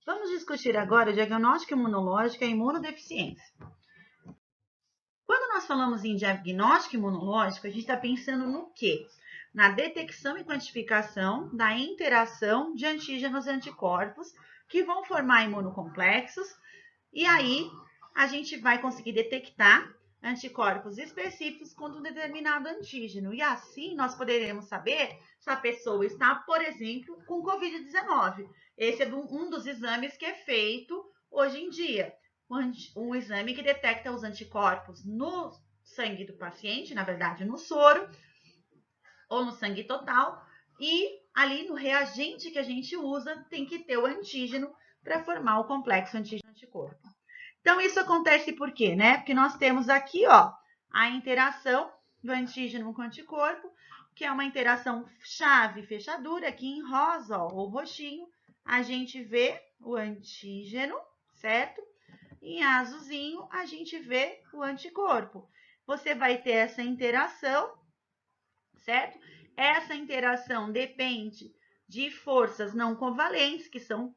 Vamos discutir agora o diagnóstico imunológico e a imunodeficiência. Quando nós falamos em diagnóstico imunológico, a gente está pensando no quê? Na detecção e quantificação da interação de antígenos e anticorpos que vão formar imunocomplexos, e aí a gente vai conseguir detectar anticorpos específicos contra um determinado antígeno. E assim nós poderemos saber se a pessoa está, por exemplo, com Covid-19. Esse é um dos exames que é feito hoje em dia. Um exame que detecta os anticorpos no sangue do paciente, na verdade no soro, ou no sangue total, e ali no reagente que a gente usa tem que ter o antígeno para formar o complexo antígeno-anticorpo. Então, isso acontece por quê, né? Porque nós temos aqui, ó, a interação do antígeno com o anticorpo, que é uma interação chave-fechadura, aqui em rosa, ó, ou roxinho, a gente vê o antígeno, certo? Em azulzinho, a gente vê o anticorpo. Você vai ter essa interação, certo? Essa interação depende de forças não covalentes, que são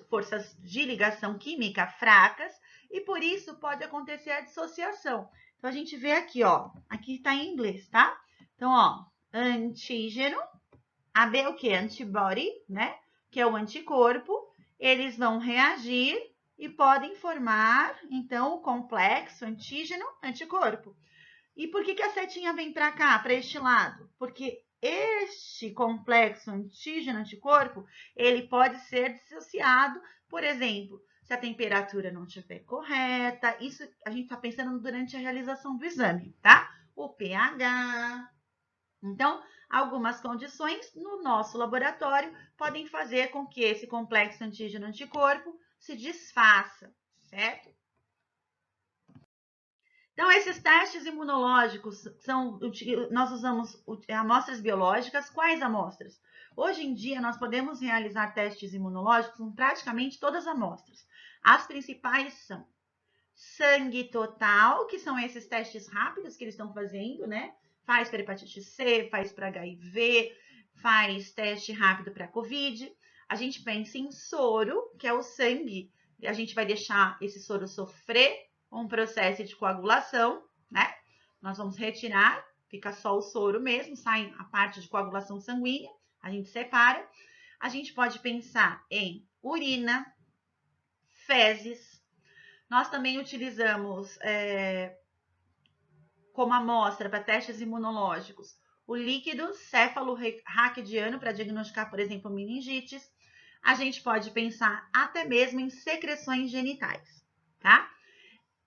forças de ligação química fracas, e por isso pode acontecer a dissociação. Então, a gente vê aqui, ó, aqui está em inglês, tá? Então, ó, antígeno, AB é o que? Antibody, né? Que é o anticorpo, eles vão reagir e podem formar, então, o complexo antígeno-anticorpo. E por que a setinha vem para cá, para este lado? Porque este complexo antígeno-anticorpo, ele pode ser dissociado, por exemplo, se a temperatura não estiver correta, isso a gente está pensando durante a realização do exame, tá? O pH. Então, algumas condições no nosso laboratório podem fazer com que esse complexo antígeno-anticorpo se desfaça, certo? Então, esses testes imunológicos nós usamos amostras biológicas. Quais amostras? Hoje em dia, nós podemos realizar testes imunológicos com praticamente todas as amostras. As principais são sangue total, que são esses testes rápidos que eles estão fazendo, né? Faz para hepatite C, faz para HIV, faz teste rápido para COVID. A gente pensa em soro, que é o sangue. A gente vai deixar esse soro sofrer um processo de coagulação, né? Nós vamos retirar, fica só o soro mesmo, sai a parte de coagulação sanguínea, a gente separa. A gente pode pensar em urina, fezes. Nós também utilizamos como amostra para testes imunológicos o líquido cefalorraquidiano para diagnosticar, por exemplo, meningites. A gente pode pensar até mesmo em secreções genitais, tá?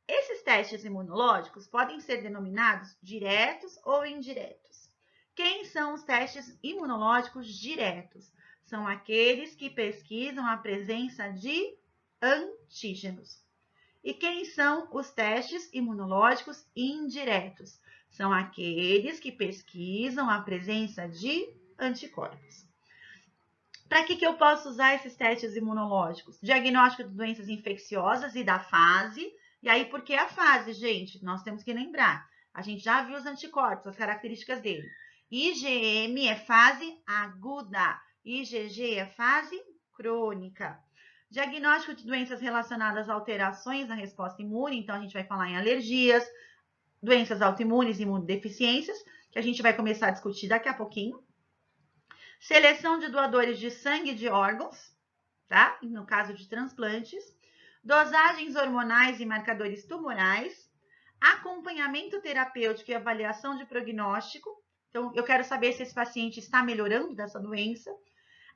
Esses testes imunológicos podem ser denominados diretos ou indiretos. Quem são os testes imunológicos diretos? São aqueles que pesquisam a presença de antígenos. E quem são os testes imunológicos indiretos? São aqueles que pesquisam a presença de anticorpos. Para que eu posso usar esses testes imunológicos? Diagnóstico de doenças infecciosas e da fase. E aí, por que a fase, gente? Nós temos que lembrar. A gente já viu os anticorpos, as características dele. IgM é fase aguda. IgG é fase crônica. Diagnóstico de doenças relacionadas a alterações na resposta imune. Então, a gente vai falar em alergias, doenças autoimunes e imunodeficiências, que a gente vai começar a discutir daqui a pouquinho. Seleção de doadores de sangue e de órgãos, tá? No caso de transplantes. Dosagens hormonais e marcadores tumorais. Acompanhamento terapêutico e avaliação de prognóstico. Então, eu quero saber se esse paciente está melhorando dessa doença.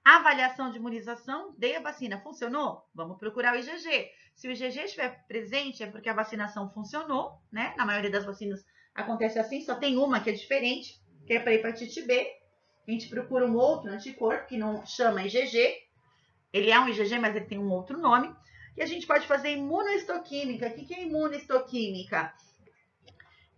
Avaliação de imunização. Dei a vacina, funcionou? Vamos procurar o IgG. Se o IgG estiver presente, é porque a vacinação funcionou, né? Na maioria das vacinas acontece assim, só tem uma que é diferente, que é para hepatite B. A gente procura um outro anticorpo que não chama IgG. Ele é um IgG, mas ele tem um outro nome. E a gente pode fazer imunohistoquímica. O que é imunohistoquímica?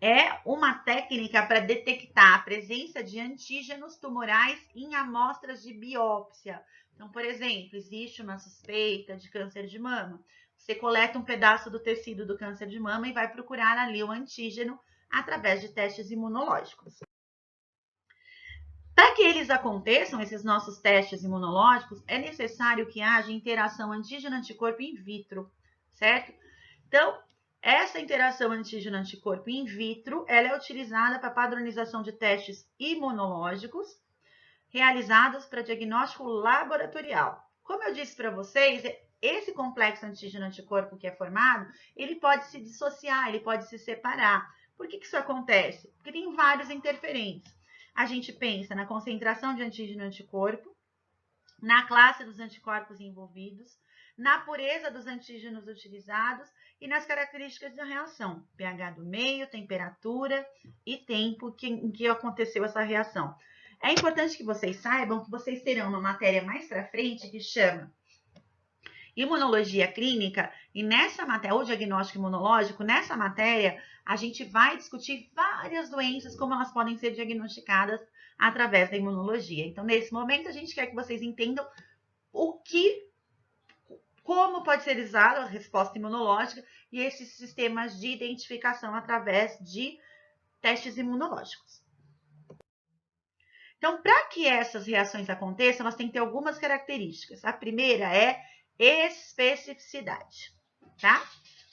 É uma técnica para detectar a presença de antígenos tumorais em amostras de biópsia. Então, por exemplo, existe uma suspeita de câncer de mama. Você coleta um pedaço do tecido do câncer de mama e vai procurar ali o antígeno através de testes imunológicos. Para que eles aconteçam, esses nossos testes imunológicos, é necessário que haja interação antígeno-anticorpo in vitro, certo? Então, essa interação antígeno-anticorpo in vitro, ela é utilizada para padronização de testes imunológicos realizados para diagnóstico laboratorial. Como eu disse para vocês, esse complexo antígeno-anticorpo que é formado, ele pode se dissociar, ele pode se separar. Por que isso acontece? Porque tem vários interferentes. A gente pensa na concentração de antígeno-anticorpo, na classe dos anticorpos envolvidos, na pureza dos antígenos utilizados e nas características da reação, pH do meio, temperatura e tempo em que aconteceu essa reação. É importante que vocês saibam que vocês terão uma matéria mais para frente que chama Imunologia Clínica, e nessa matéria, ou diagnóstico imunológico, nessa matéria, a gente vai discutir várias doenças, como elas podem ser diagnosticadas através da imunologia. Então, nesse momento, a gente quer que vocês entendam como pode ser usada a resposta imunológica e esses sistemas de identificação através de testes imunológicos. Então, para que essas reações aconteçam, elas têm que ter algumas características. A primeira é especificidade, tá?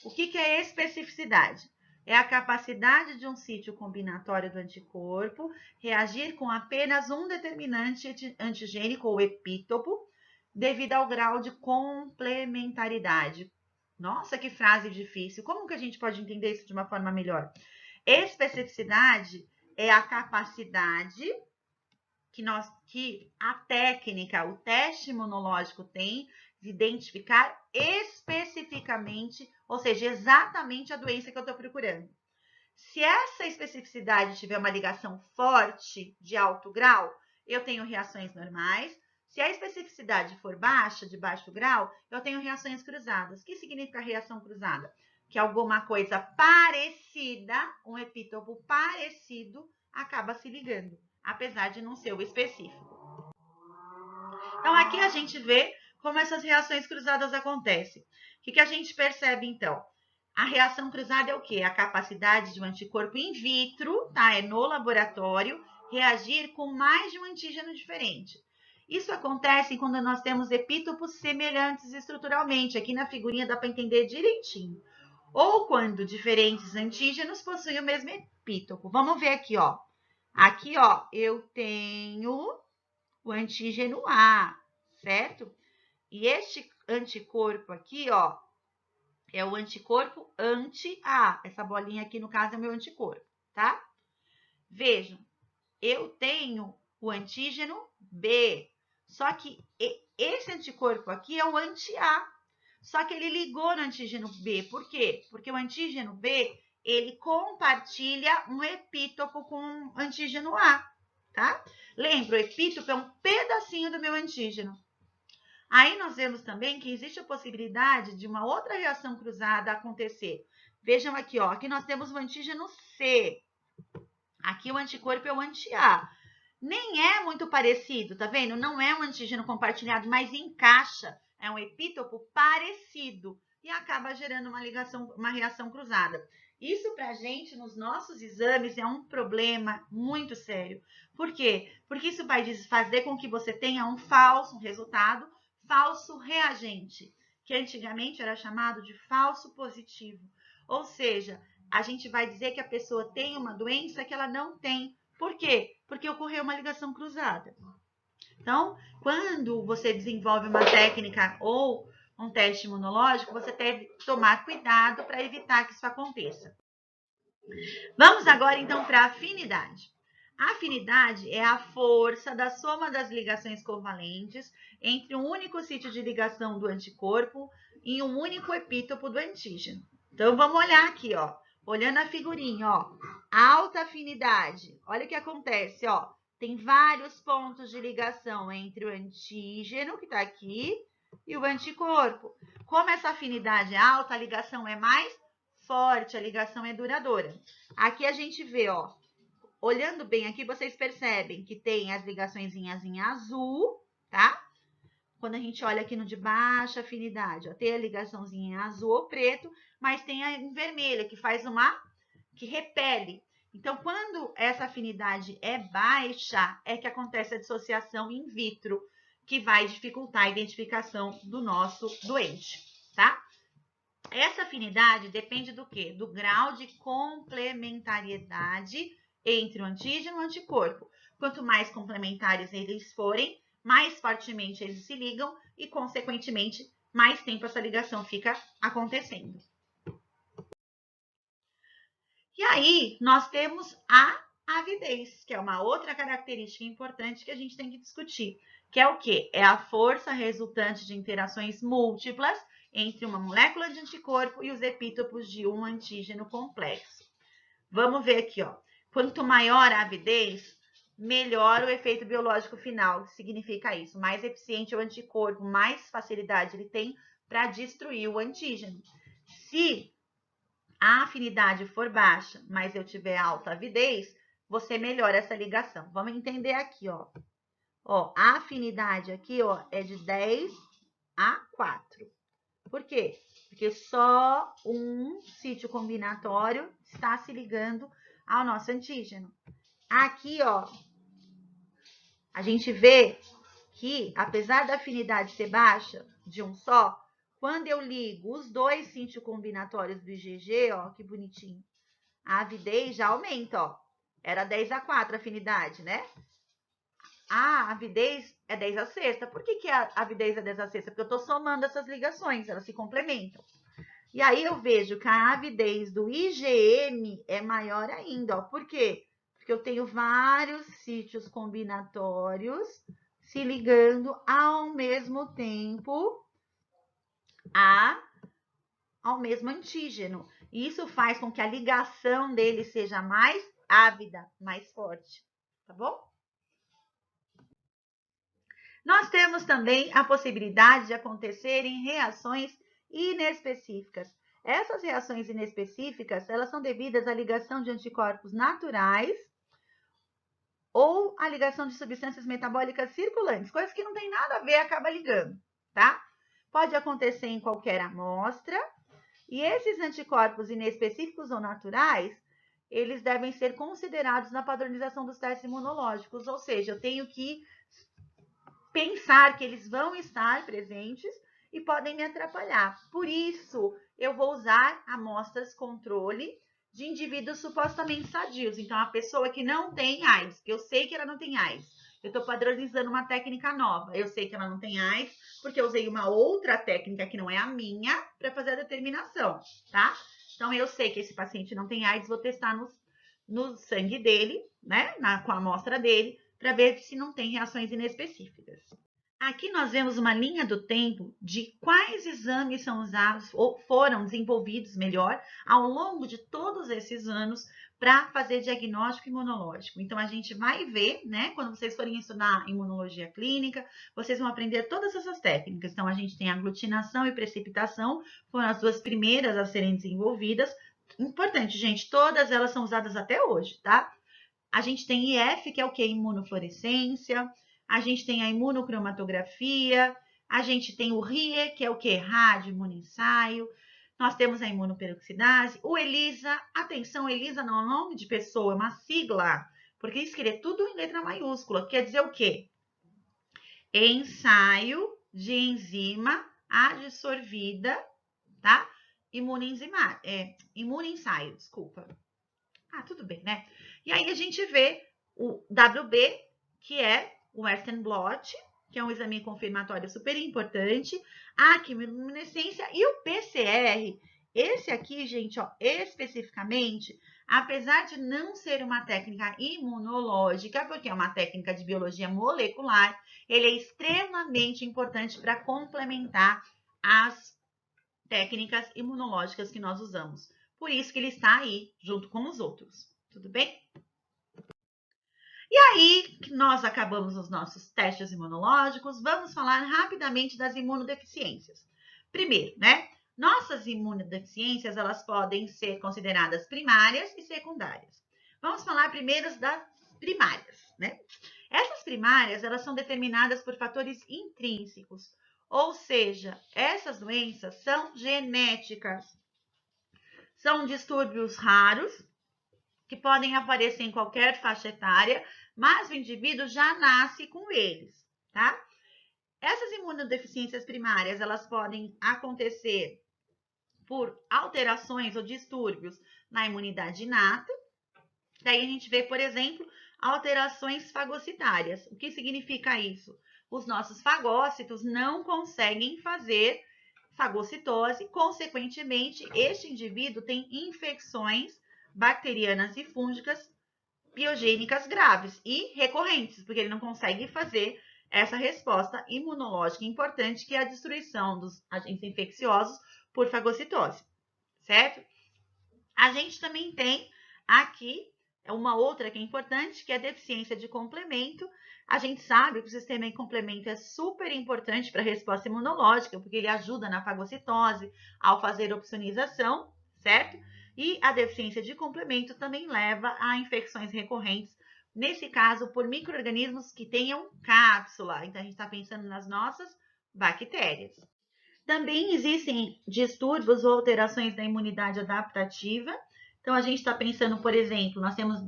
O que é especificidade? É a capacidade de um sítio combinatório do anticorpo reagir com apenas um determinante antigênico ou epítopo, devido ao grau de complementaridade. Nossa, que frase difícil! Como que a gente pode entender isso de uma forma melhor? Especificidade é a capacidade que a técnica, o teste imunológico tem de identificar especificamente, ou seja, exatamente a doença que eu estou procurando. Se essa especificidade tiver uma ligação forte, de alto grau, eu tenho reações normais. Se a especificidade for baixa, de baixo grau, eu tenho reações cruzadas. O que significa reação cruzada? Que alguma coisa parecida, um epítopo parecido, acaba se ligando, apesar de não ser o específico. Então, aqui a gente vê como essas reações cruzadas acontecem. O que a gente percebe, então? A reação cruzada é o quê? A capacidade de um anticorpo in vitro, tá? É no laboratório, reagir com mais de um antígeno diferente. Isso acontece quando nós temos epítopos semelhantes estruturalmente. Aqui na figurinha dá para entender direitinho. Ou quando diferentes antígenos possuem o mesmo epítopo. Vamos ver aqui, ó. Aqui, ó, eu tenho o antígeno A, certo? E este anticorpo aqui, ó, é o anticorpo anti-A. Essa bolinha aqui, no caso, é o meu anticorpo, tá? Vejam, eu tenho o antígeno B. Só que esse anticorpo aqui é o anti-A. Só que ele ligou no antígeno B. Por quê? Porque o antígeno B, ele compartilha um epítopo com o antígeno A, tá? Lembra, o epítopo é um pedacinho do meu antígeno. Aí nós vemos também que existe a possibilidade de uma outra reação cruzada acontecer. Vejam aqui, ó, aqui nós temos o antígeno C. Aqui o anticorpo é o anti-A. Nem é muito parecido, tá vendo? Não é um antígeno compartilhado, mas encaixa. É um epítopo parecido e acaba gerando uma reação cruzada. Isso pra gente, nos nossos exames, é um problema muito sério. Por quê? Porque isso vai fazer com que você tenha um resultado, falso reagente, que antigamente era chamado de falso positivo. Ou seja, a gente vai dizer que a pessoa tem uma doença que ela não tem. Por quê? Porque ocorreu uma ligação cruzada. Então, quando você desenvolve uma técnica ou um teste imunológico, você deve tomar cuidado para evitar que isso aconteça. Vamos agora, então, para a afinidade. A afinidade é a força da soma das ligações covalentes entre um único sítio de ligação do anticorpo e um único epítopo do antígeno. Então, vamos olhar aqui, ó. Olhando a figurinha, ó. Alta afinidade. Olha o que acontece, ó. Tem vários pontos de ligação entre o antígeno, que está aqui, e o anticorpo. Como essa afinidade é alta, a ligação é mais forte, a ligação é duradoura. Aqui a gente vê, ó. Olhando bem aqui, vocês percebem que tem as ligaçõezinhas em azul, tá? Quando a gente olha aqui no de baixa afinidade, ó, tem a ligaçãozinha em azul ou preto, mas tem a em vermelho, que faz que repele. Então, quando essa afinidade é baixa, é que acontece a dissociação in vitro, que vai dificultar a identificação do nosso doente, tá? Essa afinidade depende do quê? Do grau de complementariedade entre o antígeno e o anticorpo. Quanto mais complementares eles forem, mais fortemente eles se ligam e, consequentemente, mais tempo essa ligação fica acontecendo. E aí, nós temos a avidez, que é uma outra característica importante que a gente tem que discutir, que é o quê? É a força resultante de interações múltiplas entre uma molécula de anticorpo e os epítopos de um antígeno complexo. Vamos ver aqui, ó. Quanto maior a avidez, melhor o efeito biológico final. Significa isso? Mais eficiente é o anticorpo, mais facilidade ele tem para destruir o antígeno. Se a afinidade for baixa, mas eu tiver alta avidez, você melhora essa ligação. Vamos entender aqui, ó. Ó, a afinidade aqui, ó, é de 10 a 4. Por quê? Porque só um sítio combinatório está se ligando ao nosso antígeno. Aqui, ó, a gente vê que, apesar da afinidade ser baixa, de um só, quando eu ligo os dois sítio combinatórios do IgG, ó, que bonitinho, a avidez já aumenta, ó. Era 10 a 4 a afinidade, né? A avidez é 10 a sexta. Por que a avidez é 10 a sexta? Porque eu estou somando essas ligações, elas se complementam. E aí eu vejo que a avidez do IgM é maior ainda, ó. Por quê? Porque eu tenho vários sítios combinatórios se ligando ao mesmo tempo ao mesmo antígeno. Isso faz com que a ligação dele seja mais ávida, mais forte, tá bom? Nós temos também a possibilidade de acontecerem reações inespecíficas. Essas reações inespecíficas, elas são devidas à ligação de anticorpos naturais ou à ligação de substâncias metabólicas circulantes, coisas que não tem nada a ver, acaba ligando, tá? Pode acontecer em qualquer amostra, e esses anticorpos inespecíficos ou naturais, eles devem ser considerados na padronização dos testes imunológicos, ou seja, eu tenho que pensar que eles vão estar presentes e podem me atrapalhar. Por isso, eu vou usar amostras controle de indivíduos supostamente sadios. Então, a pessoa que não tem AIDS, que eu sei que ela não tem AIDS, eu estou padronizando uma técnica nova. Eu sei que ela não tem AIDS, porque eu usei uma outra técnica que não é a minha para fazer a determinação, tá? Então, eu sei que esse paciente não tem AIDS, vou testar no sangue dele, né? Com a amostra dele, para ver se não tem reações inespecíficas. Aqui nós vemos uma linha do tempo de quais exames são usados ou foram desenvolvidos, melhor, ao longo de todos esses anos para fazer diagnóstico imunológico. Então, a gente vai ver, né, quando vocês forem estudar imunologia clínica, vocês vão aprender todas essas técnicas. Então, a gente tem aglutinação e precipitação, foram as duas primeiras a serem desenvolvidas. Importante, gente, todas elas são usadas até hoje, tá? A gente tem IF, que é o que? Imunofluorescência. A gente tem a imunocromatografia. A gente tem o RIE, que é o que? Rádio imunoensaio. Nós temos a imunoperoxidase. O ELISA, atenção, ELISA não é nome de pessoa, é uma sigla. Porque escrever tudo em letra maiúscula. Quer dizer o quê? Ensaio de enzima adsorvida, tá? Imunoensaio, desculpa. Ah, tudo bem, né? E aí a gente vê o WB, que é o Western blot, que é um exame confirmatório super importante, a quimiluminescência e o PCR. Esse aqui, gente, ó, especificamente, apesar de não ser uma técnica imunológica, porque é uma técnica de biologia molecular, ele é extremamente importante para complementar as técnicas imunológicas que nós usamos. Por isso que ele está aí, junto com os outros. Tudo bem? E aí, que nós acabamos os nossos testes imunológicos, vamos falar rapidamente das imunodeficiências. Primeiro, né? Nossas imunodeficiências, elas podem ser consideradas primárias e secundárias. Vamos falar primeiro das primárias, né? Essas primárias, elas são determinadas por fatores intrínsecos, ou seja, essas doenças são genéticas. São distúrbios raros, que podem aparecer em qualquer faixa etária, mas o indivíduo já nasce com eles, tá? Essas imunodeficiências primárias, elas podem acontecer por alterações ou distúrbios na imunidade inata. Daí a gente vê, por exemplo, alterações fagocitárias. O que significa isso? Os nossos fagócitos não conseguem fazer fagocitose, consequentemente, este indivíduo tem infecções bacterianas e fúngicas biogênicas graves e recorrentes, porque ele não consegue fazer essa resposta imunológica importante, que é a destruição dos agentes infecciosos por fagocitose, certo? A gente também tem aqui uma outra que é importante, que é a deficiência de complemento. A gente sabe que o sistema de complemento é super importante para a resposta imunológica, porque ele ajuda na fagocitose, ao fazer opsonização, certo? E a deficiência de complemento também leva a infecções recorrentes, nesse caso, por micro-organismos que tenham cápsula. Então, a gente está pensando nas nossas bactérias. Também existem distúrbios ou alterações da imunidade adaptativa. Então, a gente está pensando, por exemplo, nós temos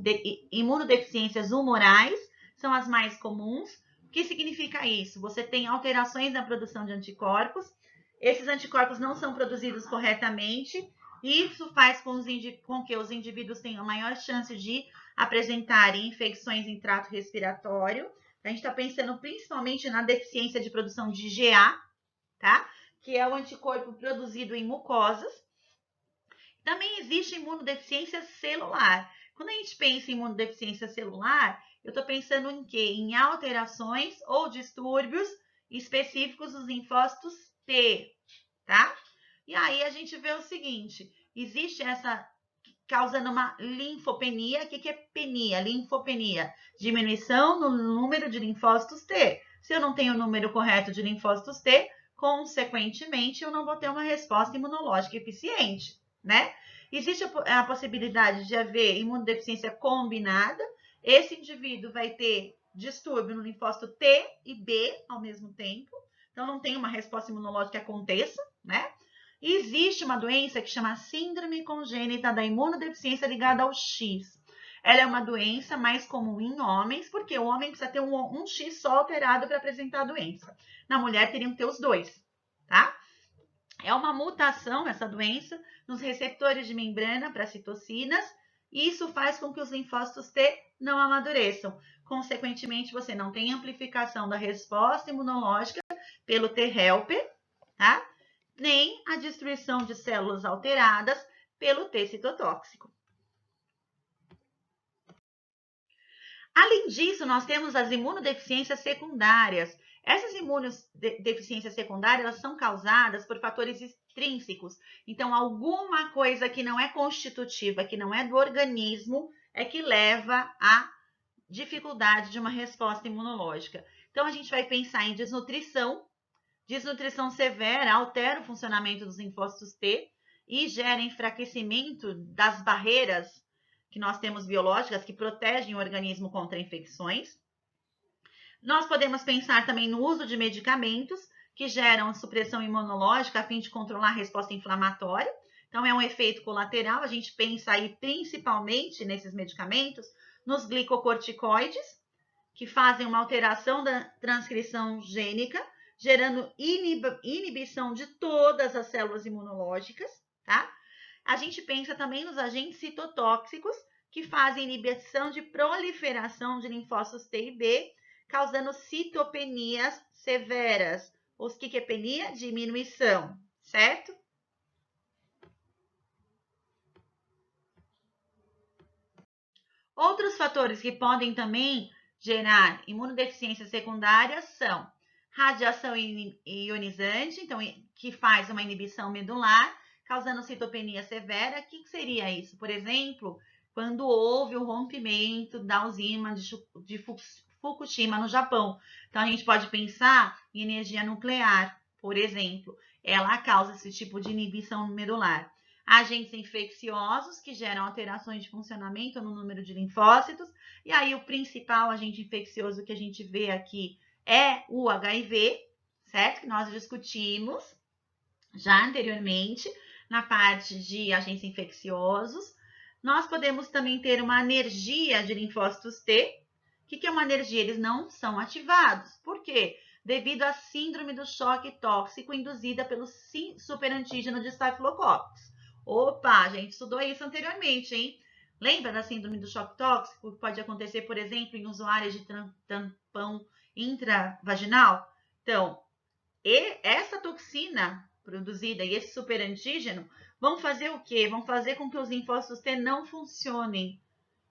imunodeficiências humorais, são as mais comuns. O que significa isso? Você tem alterações na produção de anticorpos, esses anticorpos não são produzidos corretamente, e isso faz com que os indivíduos tenham maior chance de apresentarem infecções em trato respiratório. A gente está pensando principalmente na deficiência de produção de IgA, tá? Que é o anticorpo produzido em mucosas. Também existe imunodeficiência celular. Quando a gente pensa em imunodeficiência celular, eu estou pensando em quê? Em alterações ou distúrbios específicos dos linfócitos T, tá? E aí a gente vê o seguinte, existe essa causando uma linfopenia. O que é penia? Linfopenia, diminuição no número de linfócitos T. Se eu não tenho o número correto de linfócitos T, consequentemente, eu não vou ter uma resposta imunológica eficiente, né? Existe a possibilidade de haver imunodeficiência combinada. Esse indivíduo vai ter distúrbio no linfócito T e B ao mesmo tempo. Então, não tem uma resposta imunológica que aconteça, né? E existe uma doença que chama síndrome congênita da imunodeficiência ligada ao X. Ela é uma doença mais comum em homens, porque o homem precisa ter um X só alterado para apresentar a doença. Na mulher, teriam que ter os dois, tá? É uma mutação, essa doença, nos receptores de membrana para citocinas, e isso faz com que os linfócitos T não amadureçam. Consequentemente, você não tem amplificação da resposta imunológica pelo T-helper, tá? Nem a destruição de células alteradas pelo T citotóxico. Além disso, nós temos as imunodeficiências secundárias. Essas imunodeficiências secundárias, elas são causadas por fatores extrínsecos. Então, alguma coisa que não é constitutiva, que não é do organismo, é que leva à dificuldade de uma resposta imunológica. Então, a gente vai pensar em desnutrição. Desnutrição severa altera o funcionamento dos linfócitos T e gera enfraquecimento das barreiras que nós temos biológicas que protegem o organismo contra infecções. Nós podemos pensar também no uso de medicamentos que geram supressão imunológica a fim de controlar a resposta inflamatória. Então, é um efeito colateral. A gente pensa aí principalmente nesses medicamentos, nos glicocorticoides, que fazem uma alteração da transcrição gênica, gerando inibição de todas as células imunológicas, tá? A gente pensa também nos agentes citotóxicos, que fazem inibição de proliferação de linfócitos T e B, causando citopenias severas. O que é penia? Diminuição, certo? Outros fatores que podem também gerar imunodeficiências secundárias são radiação ionizante, então, que faz uma inibição medular, causando citopenia severa. O que seria isso? Por exemplo, quando houve o rompimento da usina de Fukushima, no Japão. Então, a gente pode pensar em energia nuclear, por exemplo. Ela causa esse tipo de inibição medular. Agentes infecciosos, que geram alterações de funcionamento no número de linfócitos. E aí, o principal agente infeccioso que a gente vê aqui é o HIV, certo? Que nós discutimos já anteriormente na parte de agentes infecciosos. Nós podemos também ter uma anergia de linfócitos T. O que é uma anergia? Eles não são ativados. Por quê? Devido à síndrome do choque tóxico induzida pelo superantígeno de Staphylococcus. Opa, a gente estudou isso anteriormente, hein? Lembra da síndrome do choque tóxico? Que pode acontecer, por exemplo, em usuários de tampão intravaginal? Então, essa toxina produzida e esse superantígeno vão fazer o quê? Vão fazer com que os linfócitos T não funcionem.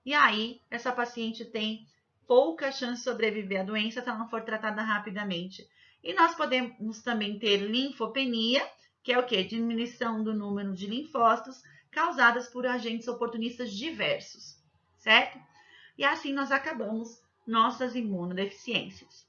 E aí, essa paciente tem pouca chance de sobreviver à doença se ela não for tratada rapidamente. E nós podemos também ter linfopenia, que é o quê? Diminuição do número de linfócitos causadas por agentes oportunistas diversos, certo? E assim nós acabamos nossas imunodeficiências.